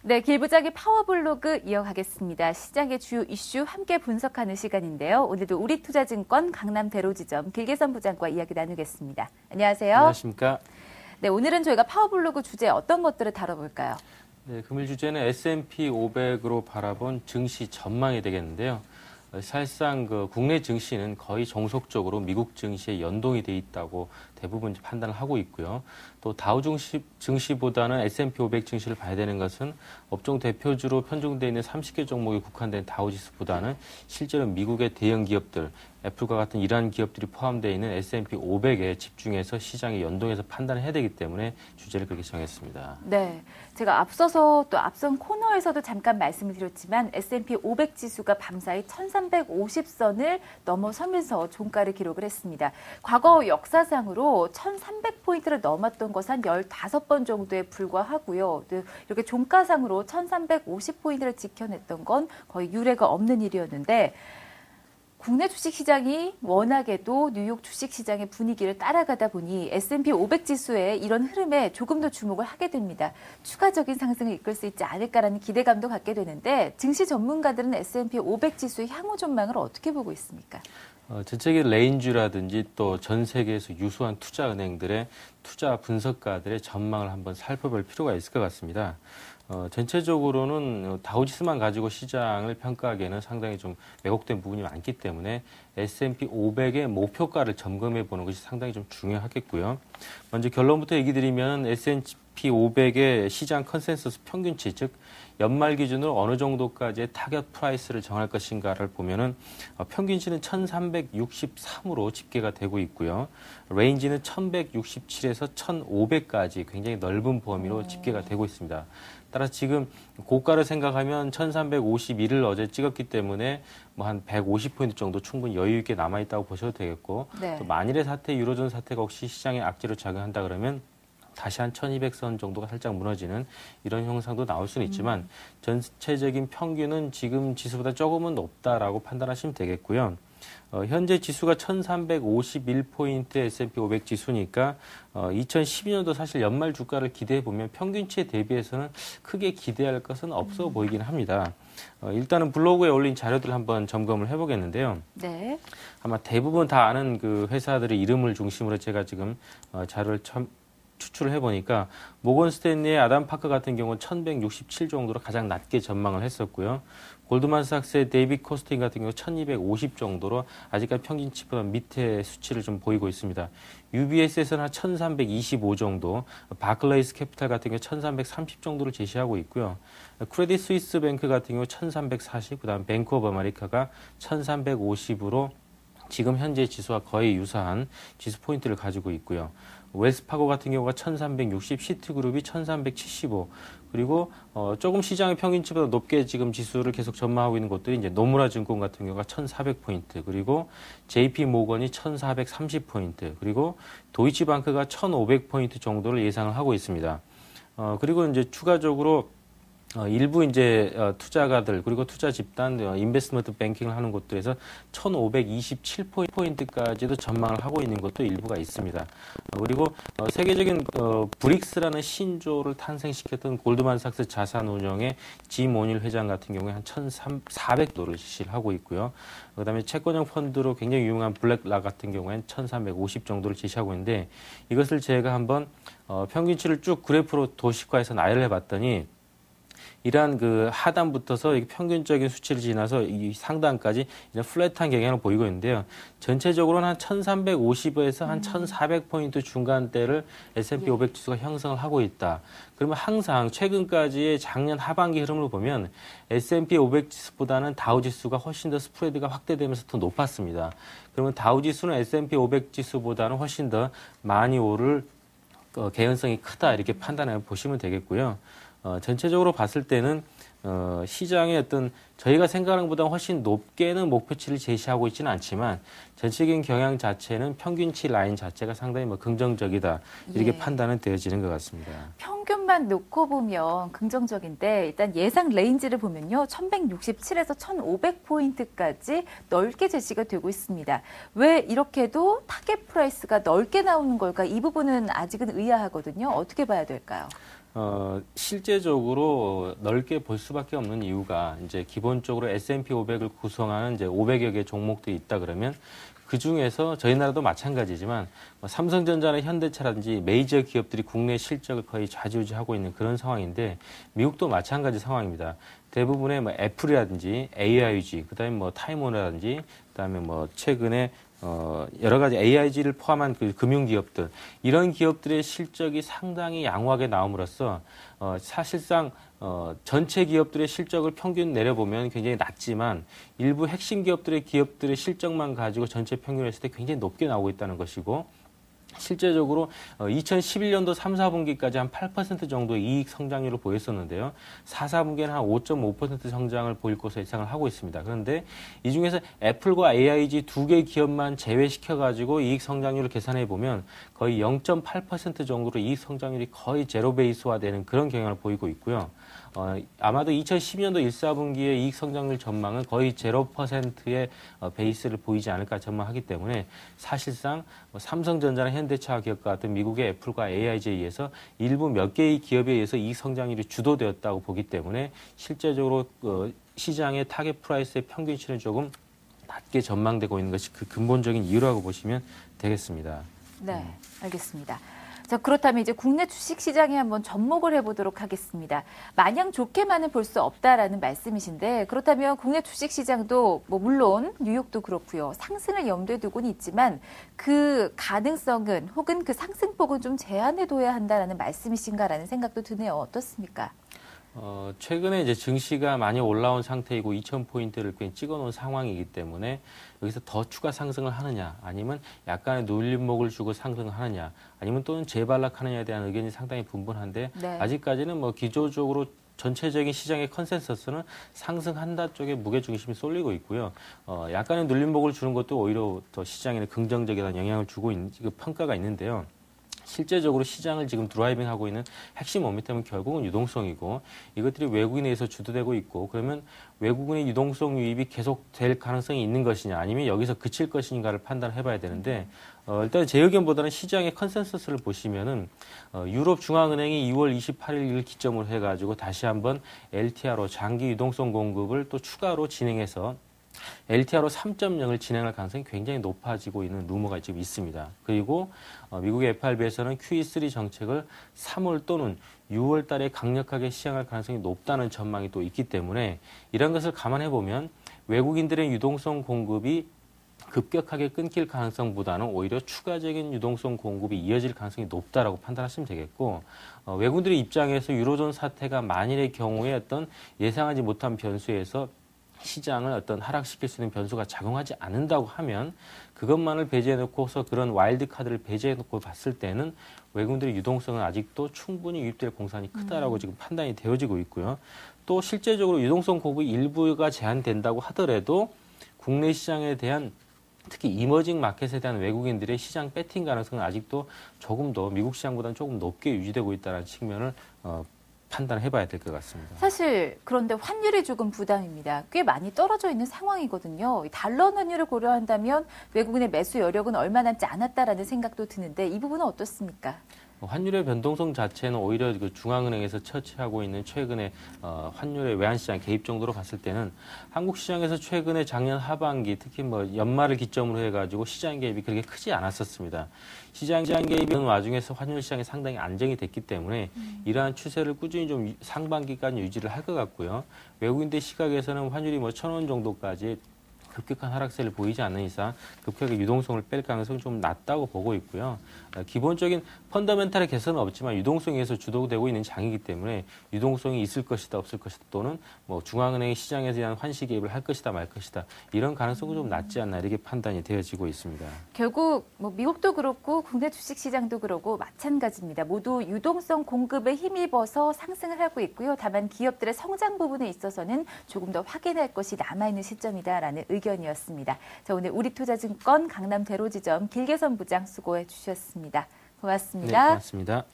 네, 길부장의 파워블로그 이어가겠습니다. 시장의 주요 이슈 함께 분석하는 시간인데요. 오늘도 우리투자증권 강남대로지점 길계선 부장과 이야기 나누겠습니다. 안녕하세요. 안녕하십니까. 네, 오늘은 저희가 파워블로그 주제 어떤 것들을 다뤄볼까요? 네, 금일 주제는 S&P 500으로 바라본 증시 전망이 되겠는데요. 사실상 국내 증시는 거의 종속적으로 미국 증시에 연동이 돼 있다고 대부분 판단을 하고 있고요. 또 다우 증시보다는 S&P 500 증시를 봐야 되는 것은 업종 대표주로 편중되어 있는 30개 종목에 국한된 다우 지수보다는 실제로 미국의 대형 기업들, 애플과 같은 이러한 기업들이 포함되어 있는 S&P 500에 집중해서 시장에 연동해서 판단을 해야 되기 때문에 주제를 그렇게 정했습니다. 네, 제가 앞서서 또 앞선 코너에서도 잠깐 말씀을 드렸지만 S&P 500 지수가 밤사이 1350선을 넘어서면서 종가를 기록을 했습니다. 과거 역사상으로 1300포인트를 넘었던 것은 한 15번 정도에 불과하고요. 이렇게 종가상으로 1350포인트를 지켜냈던 건 거의 유례가 없는 일이었는데 국내 주식시장이 워낙에도 뉴욕 주식시장의 분위기를 따라가다 보니 S&P 500 지수의 이런 흐름에 조금 더 주목을 하게 됩니다. 추가적인 상승을 이끌 수 있지 않을까라는 기대감도 갖게 되는데 증시 전문가들은 S&P 500 지수의 향후 전망을 어떻게 보고 있습니까? 전체적인 레인지라든지 또 전 세계에서 유수한 투자은행들의 투자 분석가들의 전망을 한번 살펴볼 필요가 있을 것 같습니다. 전체적으로는 다우지수만 가지고 시장을 평가하기에는 상당히 좀 왜곡된 부분이 많기 때문에 S&P 500의 목표가를 점검해 보는 것이 상당히 좀 중요하겠고요. 먼저 결론부터 얘기 드리면 S&P 500의 시장 컨센서스 평균치, 즉 연말 기준으로 어느 정도까지의 타겟 프라이스를 정할 것인가를 보면은 평균치는 1363으로 집계가 되고 있고요. 레인지는 1167에서 1500까지 굉장히 넓은 범위로 집계가 되고 있습니다. 따라서 지금 고가를 생각하면 1351을 어제 찍었기 때문에 뭐 한 150포인트 정도 충분히 여유 있게 남아있다고 보셔도 되겠고 네. 또 만일의 사태, 유로존 사태가 혹시 시장에 악재로 작용한다 그러면 다시 한 1200선 정도가 살짝 무너지는 이런 형상도 나올 수는 있지만 전체적인 평균은 지금 지수보다 조금은 높다라고 판단하시면 되겠고요. 현재 지수가 1351포인트 S&P 500 지수니까 2012년도 사실 연말 주가를 기대해 보면 평균치에 대비해서는 크게 기대할 것은 없어 보이긴 합니다. 일단은 블로그에 올린 자료들을 한번 점검을 해보겠는데요. 네. 아마 대부분 다 아는 그 회사들의 이름을 중심으로 제가 지금 자료를 추출을 해보니까 모건 스탠리의 아담 파커 같은 경우는 1167 정도로 가장 낮게 전망을 했었고요. 골드만삭스의 데이빗 코스팅 같은 경우 1250 정도로 아직까지 평균치보다 밑에 수치를 좀 보이고 있습니다. UBS에서는 한 1325 정도, 바클레이스 캐피탈 같은 경우 1330 정도를 제시하고 있고요. 크레딧 스위스 뱅크 같은 경우 1340, 그다음 뱅크 오브 아메리카가 1350으로 지금 현재 지수와 거의 유사한 지수 포인트를 가지고 있고요. 웰스파고 같은 경우가 1360, 시티그룹이 1375, 그리고 조금 시장의 평균치보다 높게 지금 지수를 계속 전망하고 있는 곳들이 이제 노무라 증권 같은 경우가 1400포인트, 그리고 JP 모건이 1430포인트, 그리고 도이치방크가 1500포인트 정도를 예상을 하고 있습니다. 그리고 이제 추가적으로 일부 이제 투자가들 그리고 투자 집단, 인베스트먼트 뱅킹을 하는 곳들에서 1527포인트까지도 전망을 하고 있는 것도 일부가 있습니다. 그리고 세계적인 브릭스라는 신조를 탄생시켰던 골드만삭스 자산운용의 짐 오닐 회장 같은 경우에 한 1400도를 지시를 하고 있고요. 그다음에 채권형 펀드로 굉장히 유명한 블랙락 같은 경우에는 1350 정도를 제시하고 있는데 이것을 제가 한번 평균치를 쭉 그래프로 도식화해서 나열을 해봤더니 이러한 그 하단부터서 평균적인 수치를 지나서 이 상단까지 플랫한 경향을 보이고 있는데요. 전체적으로는 한 1350에서 한 1400포인트 중간대를 S&P 500 지수가 형성을 하고 있다. 그러면 항상 최근까지의 작년 하반기 흐름을 보면 S&P 500 지수보다는 다우 지수가 훨씬 더 스프레드가 확대되면서 더 높았습니다. 그러면 다우 지수는 S&P 500 지수보다는 훨씬 더 많이 오를 개연성이 크다 이렇게 판단해 보시면 되겠고요. 전체적으로 봤을 때는 시장의 어떤 저희가 생각하는 것보다 훨씬 높게는 목표치를 제시하고 있지는 않지만 전체적인 경향 자체는 평균치 라인 자체가 상당히 긍정적이다 이렇게 판단은 되어지는 것 같습니다. 평균만 놓고 보면 긍정적인데 일단 예상 레인지를 보면요. 1167에서 1500포인트까지 넓게 제시가 되고 있습니다. 왜 이렇게도 타겟 프라이스가 넓게 나오는 걸까? 이 부분은 아직은 의아하거든요. 어떻게 봐야 될까요? 실제적으로 넓게 볼 수밖에 없는 이유가 이제 기본적으로 S&P 500을 구성하는 이제 500여 개 종목들이 있다 그러면 그 중에서 저희 나라도 마찬가지지만 삼성전자나 현대차라든지 메이저 기업들이 국내 실적을 거의 좌지우지하고 있는 그런 상황인데 미국도 마찬가지 상황입니다. 대부분의 뭐 애플이라든지 AIG, 그다음에 뭐 타이머라든지 그다음에 뭐 최근에 여러 가지 AIG를 포함한 그 금융기업들, 이런 기업들의 실적이 상당히 양호하게 나옴으로써, 사실상, 전체 기업들의 실적을 평균 내려보면 굉장히 낮지만 일부 핵심 기업들의 실적만 가지고 전체 평균을 했을 때 굉장히 높게 나오고 있다는 것이고, 실제적으로 2011년도 3, 4분기까지 한 8% 정도의 이익 성장률을 보였었는데요. 4, 4분기에는 한 5.5% 성장을 보일 것으로 예상을 하고 있습니다. 그런데 이 중에서 애플과 AIG 두 개 기업만 제외시켜가지고 이익 성장률을 계산해 보면 거의 0.8% 정도로 이익 성장률이 거의 제로 베이스화되는 그런 경향을 보이고 있고요. 아마도 2012년도 1, 4분기의 이익 성장률 전망은 거의 0%의 베이스를 보이지 않을까 전망하기 때문에 사실상 삼성전자나 현대차 기업과 같은 미국의 애플과 AIG에 의해서 일부 몇 개의 기업에 의해서 이익 성장률이 주도되었다고 보기 때문에 실제적으로 시장의 타겟 프라이스의 평균치는 조금 낮게 전망되고 있는 것이 그 근본적인 이유라고 보시면 되겠습니다. 네, 알겠습니다. 자, 그렇다면 이제 국내 주식 시장에 한번 접목을 해보도록 하겠습니다. 마냥 좋게만은 볼 수 없다라는 말씀이신데, 그렇다면 국내 주식 시장도 뭐 물론 뉴욕도 그렇고요. 상승을 염두에 두고는 있지만 그 가능성은 혹은 그 상승폭은 좀 제한해둬야 한다라는 말씀이신가라는 생각도 드네요. 어떻습니까? 최근에 이제 증시가 많이 올라온 상태이고 2,000포인트를 꽤 찍어놓은 상황이기 때문에 여기서 더 추가 상승을 하느냐, 아니면 약간의 눌림목을 주고 상승을 하느냐, 아니면 또는 재반락하느냐에 대한 의견이 상당히 분분한데, 네. 아직까지는 뭐 기조적으로 전체적인 시장의 컨센서스는 상승한다 쪽에 무게중심이 쏠리고 있고요. 약간의 눌림목을 주는 것도 오히려 더 시장에는 긍정적인 영향을 주고 있는 평가가 있는데요. 실제적으로 시장을 지금 드라이빙하고 있는 핵심 모멘텀은 결국은 유동성이고, 이것들이 외국인에 의해서 주도되고 있고, 그러면 외국인의 유동성 유입이 계속될 가능성이 있는 것이냐, 아니면 여기서 그칠 것인가를 판단을 해봐야 되는데, 일단 제 의견보다는 시장의 컨센서스를 보시면은 유럽 중앙은행이 2월 28일을 기점으로 해가지고 다시 한번 LTR로 장기 유동성 공급을 또 추가로 진행해서 LTR로 3.0을 진행할 가능성이 굉장히 높아지고 있는 루머가 지금 있습니다. 그리고 미국의 FRB에서는 QE3 정책을 3월 또는 6월 달에 강력하게 시행할 가능성이 높다는 전망이 또 있기 때문에 이런 것을 감안해 보면 외국인들의 유동성 공급이 급격하게 끊길 가능성보다는 오히려 추가적인 유동성 공급이 이어질 가능성이 높다라고 판단하시면 되겠고, 외국인들의 입장에서 유로존 사태가 만일의 경우에 어떤 예상하지 못한 변수에서 시장을 어떤 하락시킬 수 있는 변수가 작용하지 않는다고 하면 그것만을 배제해놓고서 그런 와일드 카드를 배제해놓고 봤을 때는 외국인들의 유동성은 아직도 충분히 유입될 공산이 크다라고 지금 판단이 되어지고 있고요. 또 실제적으로 유동성 공급이 일부가 제한된다고 하더라도 국내 시장에 대한 특히 이머징 마켓에 대한 외국인들의 시장 배팅 가능성은 아직도 조금 더 미국 시장보다는 조금 높게 유지되고 있다는 측면을 판단해봐야 될 것 같습니다. 사실 그런데 환율이 조금 부담입니다. 꽤 많이 떨어져 있는 상황이거든요. 달러 환율을 고려한다면 외국인의 매수 여력은 얼마 남지 않았다라는 생각도 드는데 이 부분은 어떻습니까? 환율의 변동성 자체는 오히려 그 중앙은행에서 처치하고 있는 최근의 환율의 외환시장 개입 정도로 봤을 때는 한국 시장에서 최근에 작년 하반기 특히 뭐 연말을 기점으로 해가지고 시장 개입이 그렇게 크지 않았었습니다. 시장 개입이 있는 와중에서 환율 시장이 상당히 안정이 됐기 때문에 이러한 추세를 꾸준히 좀 상반기까지 유지를 할 것 같고요. 외국인들 시각에서는 환율이 뭐 1,000원 정도까지 급격한 하락세를 보이지 않는 이상 급격하게 유동성을 뺄 가능성이 좀 낮다고 보고 있고요. 기본적인 펀더멘탈의 개선은 없지만 유동성에 의해서 주도되고 있는 장이기 때문에 유동성이 있을 것이다 없을 것이다 또는 뭐 중앙은행이 시장에 대한 환시 개입을 할 것이다 말 것이다 이런 가능성은 좀 낮지 않나 이렇게 판단이 되어지고 있습니다. 결국 뭐 미국도 그렇고 국내 주식시장도 그렇고 마찬가지입니다. 모두 유동성 공급에 힘입어서 상승을 하고 있고요. 다만 기업들의 성장 부분에 있어서는 조금 더 확인할 것이 남아있는 시점이다라는 의견이었습니다. 자, 오늘 우리투자증권 강남대로지점 길계선 부장 수고해 주셨습니다. 고맙습니다. 네, 고맙습니다.